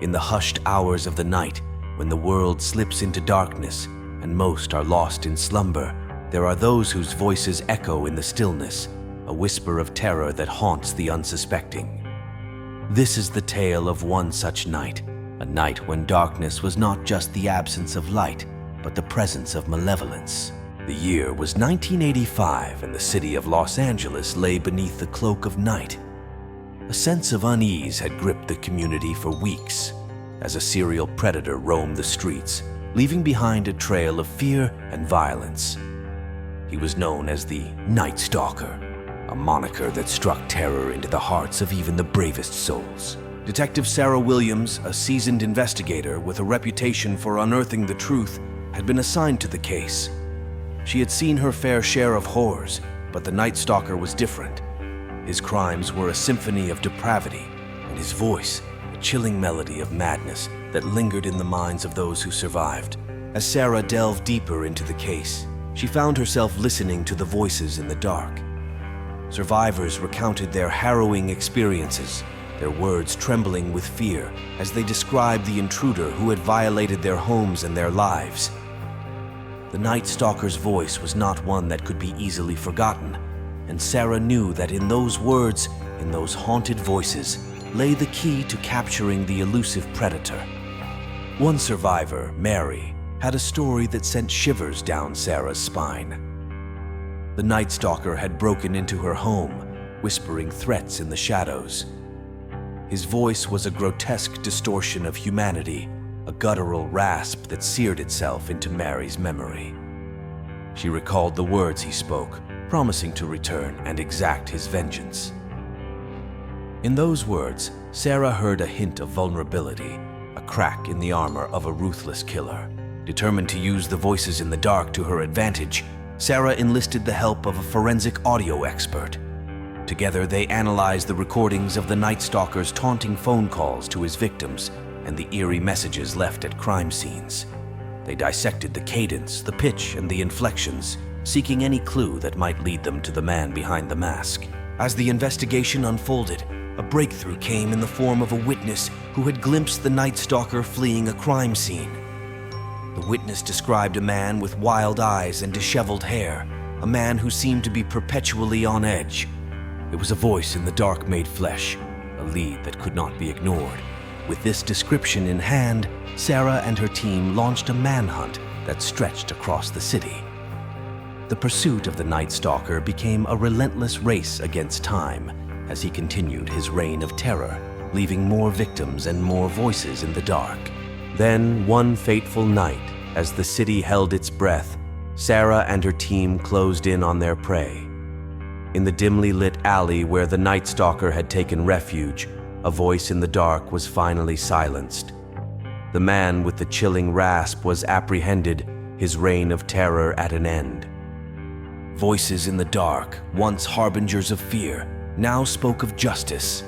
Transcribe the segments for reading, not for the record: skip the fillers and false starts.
In the hushed hours of the night, when the world slips into darkness and most are lost in slumber, there are those whose voices echo in the stillness, a whisper of terror that haunts the unsuspecting. This is the tale of one such night, a night when darkness was not just the absence of light, but the presence of malevolence. The year was 1985, and the city of Los Angeles lay beneath the cloak of night. A sense of unease had gripped the community for weeks, as a serial predator roamed the streets, leaving behind a trail of fear and violence. He was known as the Night Stalker, a moniker that struck terror into the hearts of even the bravest souls. Detective Sarah Williams, a seasoned investigator with a reputation for unearthing the truth, had been assigned to the case. She had seen her fair share of horrors, but the Night Stalker was different. His crimes were a symphony of depravity, and his voice, a chilling melody of madness that lingered in the minds of those who survived. As Sarah delved deeper into the case, she found herself listening to the voices in the dark. Survivors recounted their harrowing experiences, their words trembling with fear as they described the intruder who had violated their homes and their lives. The Night Stalker's voice was not one that could be easily forgotten, and Sarah knew that in those words, in those haunted voices, lay the key to capturing the elusive predator. One survivor, Mary, had a story that sent shivers down Sarah's spine. The Night Stalker had broken into her home, whispering threats in the shadows. His voice was a grotesque distortion of humanity, a guttural rasp that seared itself into Mary's memory. She recalled the words he spoke, promising to return and exact his vengeance. In those words, Sarah heard a hint of vulnerability, a crack in the armor of a ruthless killer. Determined to use the voices in the dark to her advantage, Sarah enlisted the help of a forensic audio expert. Together, they analyzed the recordings of the Night Stalker's taunting phone calls to his victims and the eerie messages left at crime scenes. They dissected the cadence, the pitch, and the inflections, seeking any clue that might lead them to the man behind the mask. As the investigation unfolded, a breakthrough came in the form of a witness who had glimpsed the Night Stalker fleeing a crime scene. The witness described a man with wild eyes and disheveled hair, a man who seemed to be perpetually on edge. It was a voice in the dark made flesh, a lead that could not be ignored. With this description in hand, Sarah and her team launched a manhunt that stretched across the city. The pursuit of the Night Stalker became a relentless race against time as he continued his reign of terror, leaving more victims and more voices in the dark. Then, one fateful night, as the city held its breath, Sarah and her team closed in on their prey. In the dimly lit alley where the Night Stalker had taken refuge, a voice in the dark was finally silenced. The man with the chilling rasp was apprehended, his reign of terror at an end. Voices in the dark, once harbingers of fear, now spoke of justice.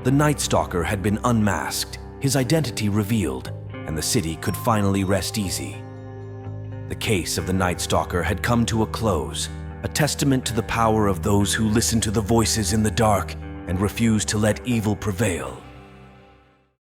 The Night Stalker had been unmasked, his identity revealed, and the city could finally rest easy. The case of the Night Stalker had come to a close, a testament to the power of those who listen to the voices in the dark and refuse to let evil prevail.